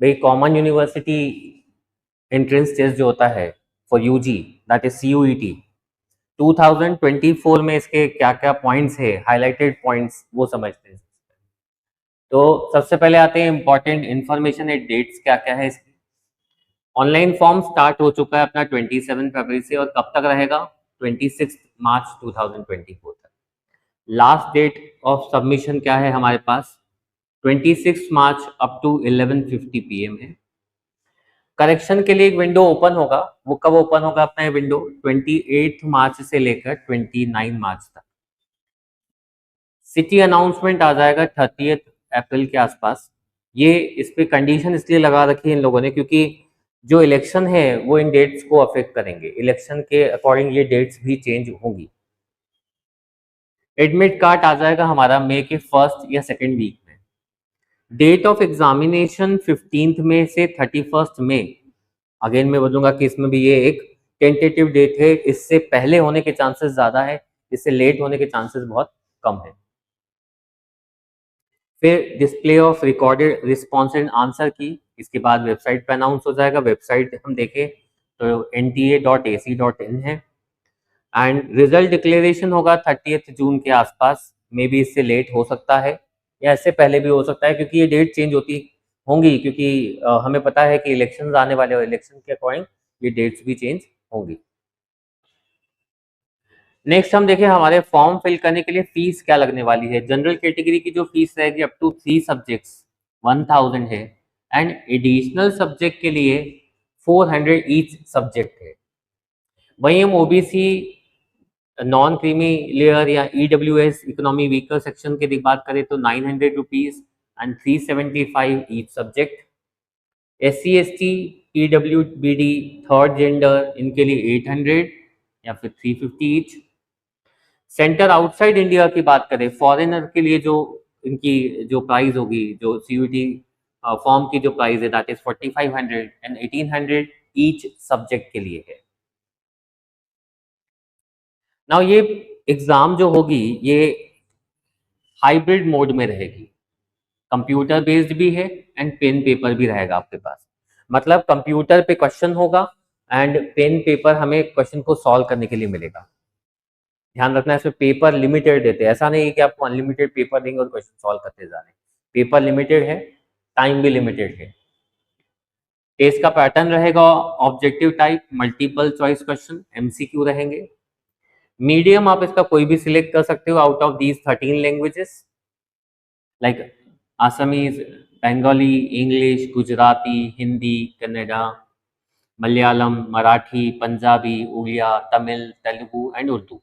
भाई common university entrance test जो होता है for UG, that is CUET, 2024 में इसके क्या क्या पॉइंट्स है, हाईलाइटेड पॉइंट्स, वो समझते हैं। तो सबसे पहले आते हैं इंपॉर्टेंट इन्फॉर्मेशन है, डेट्स क्या क्या है इसकी। ऑनलाइन फॉर्म स्टार्ट हो चुका है अपना 27 फरवरी से, और कब तक रहेगा? 26 मार्च 2024 तक। लास्ट डेट ऑफ सबमिशन क्या है हमारे पास? 26 मार्च अप टू 11:50 PM है। करेक्शन के लिए एक विंडो ओपन होगा, वो कब ओपन होगा अपना ये विंडो? 28 मार्च से लेकर 29 मार्च तक। सिटी अनाउंसमेंट आ जाएगा 30 अप्रैल के आसपास। ये इस पे कंडीशन इसलिए लगा रखी है इन लोगों ने क्योंकि जो इलेक्शन है वो इन डेट्स को अफेक्ट करेंगे, इलेक्शन के अकॉर्डिंग ये डेट्स भी चेंज होंगी। एडमिट कार्ड आ जाएगा हमारा मई के फर्स्ट या सेकेंड वीक में। डेट ऑफ एग्जामिनेशन 15 मई से 31 मई। अगेन मैं बोलूंगा कि इसमें भी ये एक टेंटेटिव डेट है, इससे पहले होने के चांसेस ज्यादा है, इससे लेट होने के चांसेस बहुत कम है। फिर display of recorded response and answer की, इसके बाद वेबसाइट पर अनाउंस हो जाएगा। वेबसाइट हम देखें तो nta.ac.in है। एंड रिजल्ट डिक्लेरेशन होगा 30 जून के आसपास, मे बी इससे लेट हो सकता है या इससे पहले भी हो सकता है क्योंकि ये डेट चेंज होती होंगी, क्योंकि हमें पता है कि इलेक्शन आने वाले और इलेक्शन के अकॉर्डिंग ये डेट्स भी चेंज होंगी। नेक्स्ट हम देखें हमारे फॉर्म फिल करने के लिए फीस क्या लगने वाली है। जनरल कैटेगरी की जो फीस रहेगी अप टू 3 सब्जेक्ट्स 1000 है, एंड एडिशनल सब्जेक्ट के लिए 400 ईच सब्जेक्ट है। वहीं हम ओबीसी नॉन क्रीमी लेयर या EWS इकोनॉमी वीकर सेक्शन की बात करें तो 900 rupees and 375 each subject. SC ST PWBD third gender इनके लिए 800 या फिर 350 ईच। सेंटर आउटसाइड इंडिया की बात करें, फॉरेनर के लिए जो इनकी जो प्राइस होगी, जो CUET फॉर्म की जो प्राइस है that is 4500 and 1800 each subject के लिए है। नाउ ये एग्जाम जो होगी ये हाइब्रिड मोड में रहेगी, कंप्यूटर बेस्ड भी है एंड पेन पेपर भी रहेगा आपके पास। मतलब कंप्यूटर पे क्वेश्चन होगा एंड पेन पेपर हमें क्वेश्चन को सॉल्व करने के लिए मिलेगा। ध्यान रखना है इसमें पेपर लिमिटेड देते हैं, ऐसा नहीं है कि आपको अनलिमिटेड पेपर देंगे और क्वेश्चन सॉल्व करते जा रहे हैं। पेपर लिमिटेड है, टाइम भी लिमिटेड है। टेस्ट का पैटर्न रहेगा objective type, multiple choice question, MCQ रहेंगे। मीडियम आप इसका कोई भी सिलेक्ट कर सकते हो out of these 13 languages like Assamese, Bengali, English, Gujarati, Hindi, Kannada, Malayalam, Marathi, Punjabi, Oriya, Tamil, Telugu and Urdu.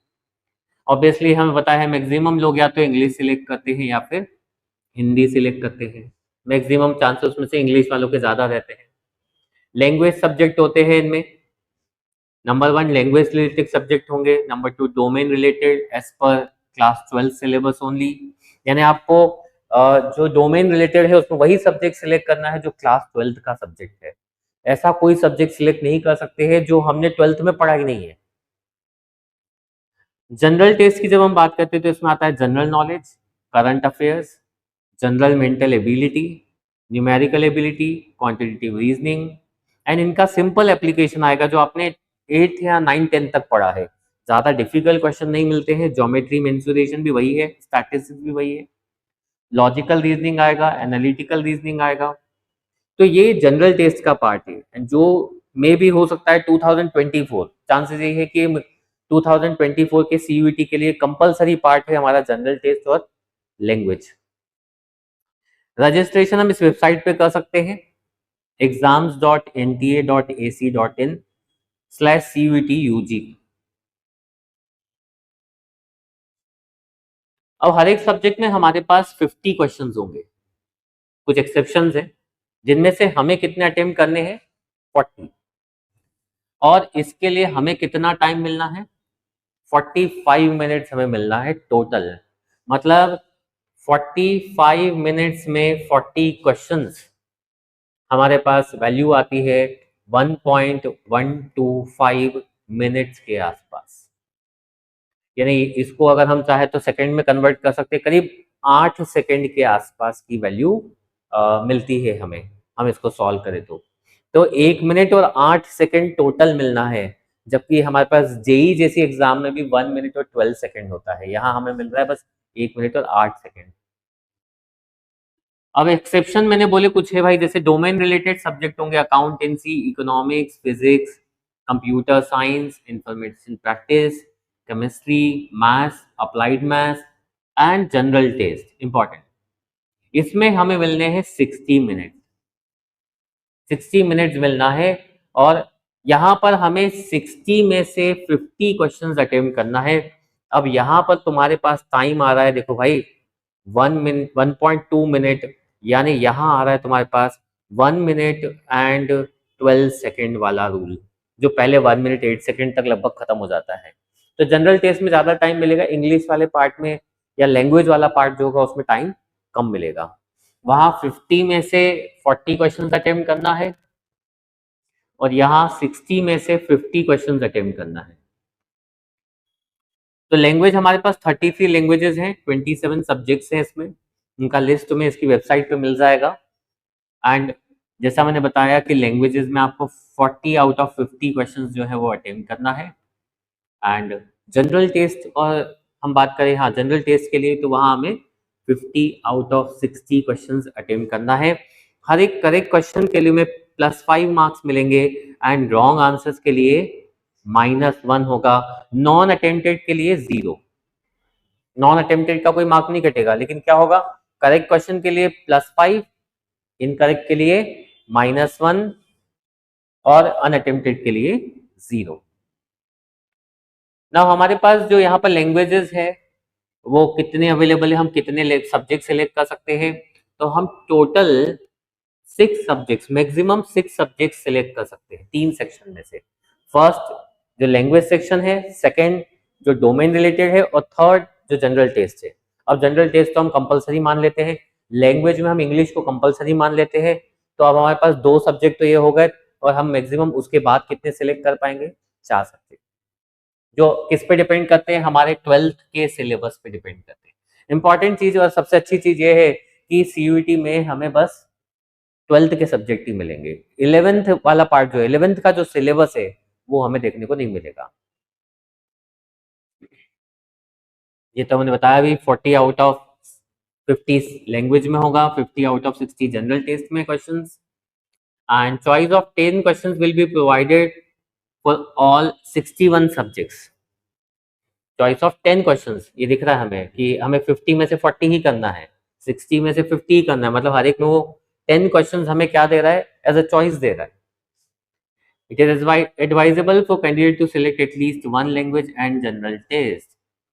Obviously हमें पता है मैक्सिमम लोग या तो इंग्लिश सिलेक्ट करते हैं या फिर हिंदी सिलेक्ट करते हैं। मैक्सिमम चांसेस में से इंग्लिश वालों के ज़्यादा रहते हैं। लैंग्वेज सब्जेक्ट होते हैं इनमें, नंबर 1 लैंग्वेज रिलेटेड सब्जेक्ट होंगे, number 2 domain related as per class 12 syllabus only. यानी आपको जो डोमेन रिलेटेड है उसमें वही सब्जेक्ट सिलेक्ट करना है जो क्लास 12 का सब्जेक्ट है। ऐसा कोई सब्जेक्ट सिलेक्ट नहीं कर सकते हैं जो हमने 12th में पढ़ा ही नहीं है। जनरल टेस्ट की जब हम बात करते हैं तो इसमें आता है general knowledge, current affairs, general mental ability, numerical ability, quantitative reasoning and इनका सिंपल एप्लीकेशन आएगा जो आपने 8th या 9th 10th तक पढ़ा है। ज़्यादा डिफिकल्ट क्वेश्चन नहीं मिलते हैं, ज्योमेट्री मेंसुरेशन भी वही है, स्टैटिस्टिक्स भी वही है, लॉजिकल रीजनिंग आएगा, एनालिटिकल रीजनिंग आएगा। तो ये जनरल टेस्ट का पार्ट है जो मे भी हो सकता है 2024, चांसेस ये है कि 2024 के CUET के लिए कंपलसरी पार्ट है हमारा जनरल टेस्ट और लैंग्वेज। रजिस्ट्रेशन हम इस वेबसाइट पे कर सकते हैं exams.nta.ac.in/CUET-UG। अब हर एक सब्जेक्ट में हमारे पास 50 क्वेश्चंस होंगे, कुछ एक्सेप्शंस हैं जिनमें से हमें कितने अटेम्प्ट करने हैं 40, और इसके लिए हमें कितना टाइम मिलना है 45 मिनट्स हमें मिलना है टोटल। मतलब 45 मिनट्स में 40 क्वेश्चंस, हमारे पास वैल्यू आती है 1.125 मिनट्स के आसपास। यानी इसको अगर हम चाहे तो सेकंड में कन्वर्ट कर सकते हैं, करीब 8 सेकंड के आसपास की वैल्यू मिलती है हमें हम इसको सॉल्व करें तो 1 मिनट और 8 सेकंड टोटल मिलना है, जबकि हमारे पास जेई जैसी एग्जाम में भी 1 मिनट और 12 सेकंड होता है, यहाँ हमें मिल रहा है बस 1 मिनट और 8 सेकंड। अब एक्सेप्शन मैंने बोले कुछ है भाई, जैसे डोमेन रिलेटेड सब्जेक्ट होंगे, accountancy, economics, physics, computer science, information practice, chemistry, maths, applied maths and general test important. इसमें हमें मिलने हैं 60 मिनट, 60 मिनट्स मिलना है, और यहाँ पर हमें 60 में से 50 क्वेश्चंस अटेम्प्ट करना है। अब यहाँ पर तुम्हारे पास टाइम आ रहा है, देखो भाई 1.2 मिनट, यानी यहाँ आ रहा है तुम्हारे पास 1 मिनट एंड 12 सेकेंड वाला रूल, जो पहले 1 मिनट 8 सेकेंड तक लगभग खत्म हो जाता है। तो जनरल टेस्ट में ज़्यादा टाइम मिलेगा, इंग्लिश वाले पार्ट में या लैंग्वेज वाला पार्ट जो होगा उसमें टाइम कम मिलेगा। वहाँ 50 में से 40 क्वेश्चन अटेम्प्ट करना है, और यहाँ 60 में से 50 क्वेश्चन अटेम्प्ट करना है। तो लैंग्वेज हमारे पास 33 लैंग्वेजेस हैं, 27 सब्जेक्ट्स हैं इसमें, उनका लिस्ट तुम्हें इसकी वेबसाइट पे मिल जाएगा। एंड जैसा मैंने बताया कि लैंग्वेजेस में आपको 40 आउट ऑफ 50 क्वेश्चंस जो है वो अटेम्प्ट करना है। एंड जनरल टेस्ट और हम बात करें, हाँ जनरल टेस्ट के लिए, तो वहाँ हमें 50 आउट ऑफ 60 क्वेश्चंस अटेम्प्ट करना है। हर एक करेक्ट क्वेश्चन के लिए में +5 मार्क्स मिलेंगे, एंड रॉन्ग आंसर्स के लिए -1 होगा, नॉन अटेम्प्टेड के लिए 0। नॉन अटेम्प्टेड का कोई मार्क नहीं कटेगा, लेकिन क्या होगा, करेक्ट क्वेश्चन के लिए +5, इनकरेक्ट के लिए -1 और अनअटेम्प्टेड के लिए 0। ना हमारे पास जो यहाँ पर लैंग्वेजेस है वो कितने अवेलेबल है, हम कितने सब्जेक्ट सेलेक्ट कर सकते हैं, तो हम total 6 subjects, maximum 6 subject select कर सकते हैं 3 सेक्शन में से। फर्स्ट जो लैंग्वेज सेक्शन है, सेकंड जो डोमेन रिलेटेड है, और थर्ड जो जनरल टेस्ट है। अब जनरल टेस्ट तो हम कंपलसरी मान लेते हैं, लैंग्वेज में हम इंग्लिश को कंपलसरी मान लेते हैं, तो अब हमारे पास 2 सब्जेक्ट तो ये हो गए, और हम मैक्सिमम उसके बाद कितने सेलेक्ट कर पाएंगे, 4 सब्जेक्ट, जो किस पे डिपेंड करते हैं, हमारे 12th के सिलेबस पे डिपेंड करते हैं। इंपॉर्टेंट चीज और सबसे अच्छी चीज ये है कि सीयूईटी में हमें बस 12th के सब्जेक्ट ही मिलेंगे, 11th वाला पार्ट जो है, 11th का जो सिलेबस है वो हमें देखने को नहीं मिलेगा। ये तो मैंने बताया भी, 40 आउट ऑफ 50 लैंग्वेज में होगा, 50 आउट ऑफ 60 जनरल टेस्ट में questions, and choice of 10 questions will be provided for all 61 subjects. Choice of 10 questions, ये दिख रहा है हमें कि हमें 50 में से 40 ही करना है, 60 में से 50 ही करना है, मतलब हर एक में वो 10 क्वेश्चंस हमें क्या दे रहा है, एज अ चॉइस दे रहा है। It is advisable for candidate to select at least one language and general test।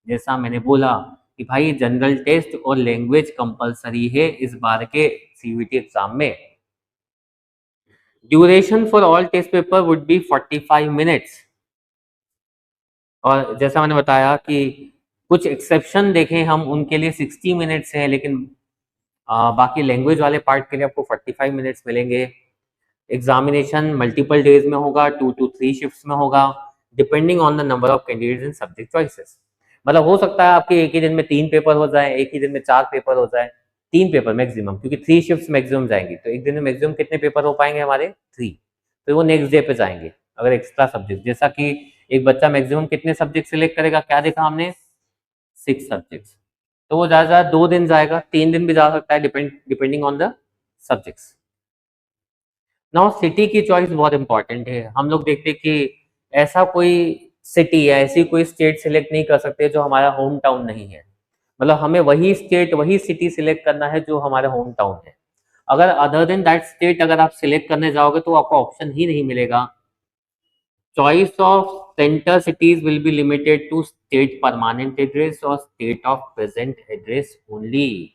जैसा मैंने बोला कि भाई जनरल टेस्ट और लैंग्वेज कंपलसरी है इस बार के सीयूईटी एग्जाम में। Duration for all test paper would be 45 minutes, और जैसा मैंने बताया कि कुछ एक्सेप्शन देखें हम, उनके लिए 60 मिनट्स है, लेकिन बाकी लैंग्वेज वाले पार्ट के लिए आपको 45 मिनट्स मिलेंगे। एग्जामिनेशन मल्टीपल डेज में होगा, 2 to 3 शिफ्ट्स में होगा, depending on the number of candidates in subject choices. मतलब हो सकता है आपके एक ही दिन में 3 पेपर हो जाए, एक ही दिन में 4 पेपर हो जाए, 3 पेपर मैक्सिमम, क्योंकि 3 शिफ्ट्स मैक्सिमम जाएंगी, तो एक दिन में मैक्सिमम कितने पेपर हो पाएंगे हमारे, 3। तो वो नेक्स्ट डे पे जाएंगे अगर एक्स्ट्रा सब्जेक्ट, जैसा कि एक बच्चा मैक्सिमम कितने सब्जेक्ट सिलेक्ट करेगा, क्या देखा हमने, 6 सब्जेक्ट्स, तो वो ज़्यादा 2 दिन जाएगा, 3 दिन भी जा सकता है, depending on the subjects. Now city की चॉइस बहुत इंपॉर्टेंट है। हम लोग देखते हैं कि ऐसा कोई सिटी या ऐसी कोई स्टेट सिलेक्ट नहीं कर सकते जो हमारा होम टाउन नहीं है, मतलब हमें वही स्टेट वही सिटी सिलेक्ट करना है जो हमारा होम टाउन है। अगर अदर देन दैट स्टेट अगर आप सिलेक्ट करने जाओगे तो आपको ऑप्शन ही नहीं मिलेगा। Choice of centre cities will be limited to state permanent address और state of present address only.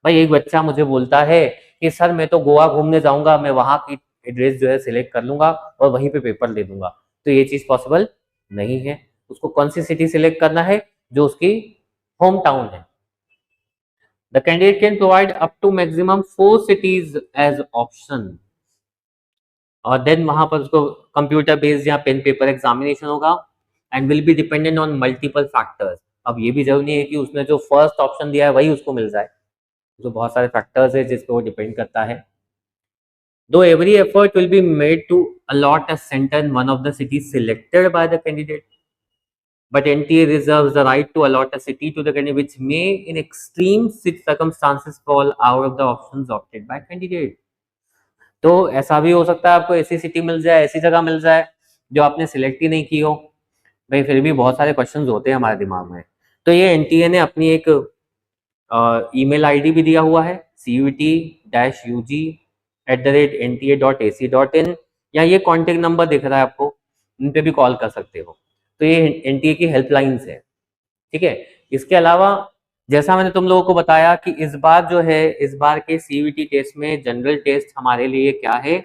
भाई एक बच्चा मुझे बोलता है कि सर मैं तो गोवा घूमने जाऊंगा, मैं वहां की एड्रेस जो है सिलेक्ट कर लूंगा और वहीं पे पेपर दे दूंगा, तो ये चीज पॉसिबल नहीं है। उसको कौन सी सिटी सिलेक्ट करना है, जो उसकी होम टाउन है। The candidate can provide up to maximum 4 cities as option, और देन वहां पर उसको कंप्यूटर बेस्ड या पेन पेपर एग्जामिनेशन होगा, and will be dependent on multiple factors. अब ये भी जरूरी नहीं है कि उसने जो फर्स्ट ऑप्शन दिया है वही उसको मिल जाए, तो बहुत सारे फैक्टर्स है जिस पे वो डिपेंड करता है। though every effort will be made to allot a center in one of the cities selected by the candidate, but NTA reserves the right to allot a city to the candidate which may in extreme circumstances fall out of the options opted by candidate. तो ऐसा भी हो सकता है आपको ऐसी city मिल जाए, ऐसी जगह मिल जाए जो आपने सिलेक्ट ही नहीं की हो। भाई फिर भी बहुत सारे क्वेश्चंस होते हैं हमारे दिमाग में। तो ये एनटीए ने अपनी एक ईमेल आईडी भी दिया हुआ है, CUT-UG@nta.ac.in, या ये कॉन्टेक्ट नंबर दिख रहा है आपको, इन पे भी कॉल कर सकते हो। तो ये एनटीए की हेल्पलाइंस है, ठीक है। इसके अलावा जैसा मैंने तुम लोगों को बताया कि इस बार जो है, इस बार के सीयूईटी टेस्ट में जनरल टेस्ट हमारे लिए क्या है,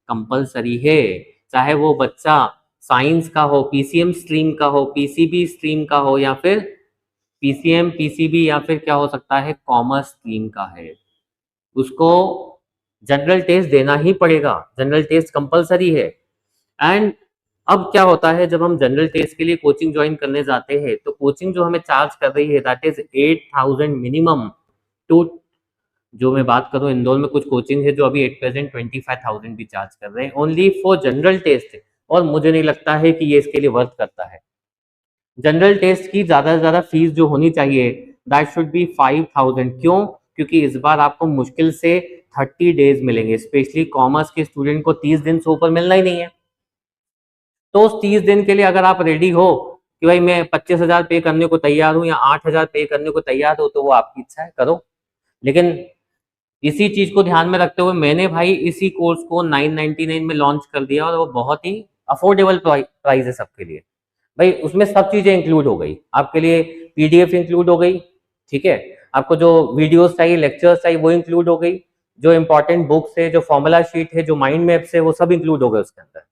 कंपलसरी है। चाहे वो बच्चा साइंस का हो, पीसीएम स्ट्रीम का हो, पीसीबी स्ट्रीम का हो, या फिर पीसीएम पीसीबी, या फिर क्या हो सकता है कॉमर्स स्ट्रीम का है, उसको जनरल टेस्ट देना ही पड़ेगा। जनरल टेस्ट कंपलसरी है। एंड अब क्या होता है, जब हम जनरल टेस्ट के लिए कोचिंग ज्वाइन करने जाते हैं तो कोचिंग जो हमें चार्ज कर रही है दैट इज 8,000 मिनिमम टू, जो मैं बात करूं इंदौर में कुछ कोचिंग है जो अभी एट प्रेजेंट 25,000 भी चार्ज कर रहे हैं ओनली फॉर जनरल टेस्ट, और मुझे नहीं लगता है कि ये इसके लिए वर्थ करता है। जनरल टेस्ट की ज्यादा से ज्यादा फीस जो होनी चाहिए दैट शुड बी 5,000। क्यों? क्योंकि इस बार आपको मुश्किल से 30 डेज मिलेंगे, स्पेशली कॉमर्स के स्टूडेंट को 30 दिन से ऊपर मिलना ही नहीं है। तो उस 30 दिन के लिए अगर आप रेडी हो कि भाई मैं 25,000 पे करने को तैयार हूँ या 8,000 पे करने को तैयार हो, तो वो आपकी इच्छा है, करो। लेकिन इसी चीज को ध्यान में रखते हुए मैंने भाई इसी कोर्स को 999 में लॉन्च कर दिया, और वो बहुत ही अफोर्डेबल प्राइस है सबके लिए। भाई उसमें सब चीजें इंक्लूड हो गई आपके लिए, पीडीएफ इंक्लूड हो गई, ठीक है, आपको जो वीडियोस चाहिए, लेक्चर्स चाहिए, वो इंक्लूड हो गई, जो इंपॉर्टेंट बुक्स है, जो फॉर्मूला शीट है, जो माइंड मैप्स है, वो सब इंक्लूड हो गए उसके अंदर।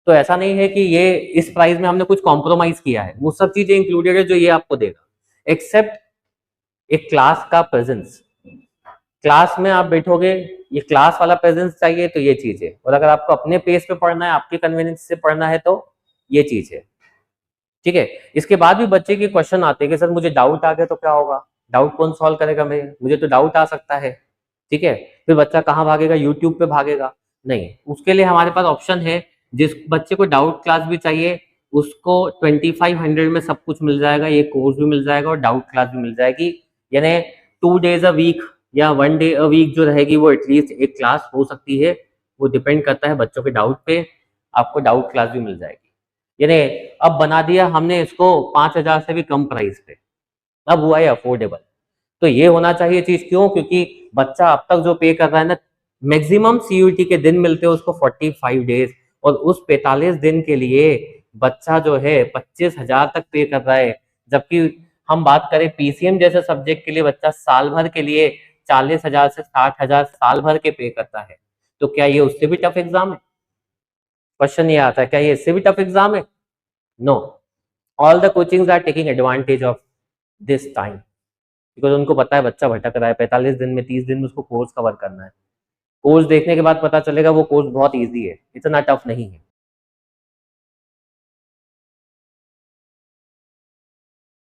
तो ऐसा नहीं है कि ये इस प्राइस में हमने कुछ कॉम्प्रोमाइज किया है, वो सब चीजें इंक्लूडेड है जो ये आपको देगा, एक्सेप्ट एक क्लास का प्रेजेंस। क्लास में आप बैठोगे, ये क्लास वाला प्रेजेंस चाहिए तो ये चीज है, और अगर आपको अपने पेस पे पढ़ना है, आपके कन्वीनियंस से पढ़ना है तो ये चीज है, ठीक है। इसके बाद भी बच्चे के क्वेश्चन आते हैं कि सर मुझे डाउट आ गया तो क्या होगा, डाउट कौन सॉल्व करेगा, मुझे तो डाउट आ सकता है, ठीक है। फिर बच्चा कहाँ भागेगा, यूट्यूब पे भागेगा? नहीं, उसके लिए हमारे पास ऑप्शन है। जिस बच्चे को डाउट क्लास भी चाहिए उसको 2500 में सब कुछ मिल जाएगा, ये कोर्स भी मिल जाएगा और डाउट क्लास भी मिल जाएगी। यानी 2 डेज अ वीक या 1 डे अ वीक जो रहेगी वो एटलीस्ट एक क्लास हो सकती है, वो डिपेंड करता है बच्चों के डाउट पे, आपको डाउट क्लास भी मिल जाएगी। यानी अब बना दिया हमने इसको 5,000 से भी कम प्राइस पे, अब हुआ है अफोर्डेबल। तो ये होना चाहिए चीज, क्यों? क्योंकि बच्चा अब तक जो पे कर रहा है ना, मैक्सिमम सीयूटी के दिन मिलते हैं उसको 45 डेज, और उस 45 दिन के लिए बच्चा जो है 25,000 तक पे कर रहा है। जबकि हम बात करें पीसीएम जैसे सब्जेक्ट के लिए बच्चा साल भर के लिए 40,000 से 60,000 साल भर के पे करता है। तो क्या ये उससे भी टफ एग्जाम है? क्वेश्चन ये आता है, क्या ये इससे भी टफ एग्जाम है? No, all the coachings are taking advantage of this time, because उनको पता है बच्चा भटक रहा है, 45 दिन में 30 दिन में उसको कोर्स कवर करना है। कोर्स देखने के बाद पता चलेगा वो कोर्स बहुत इजी है, इतना टफ नहीं है।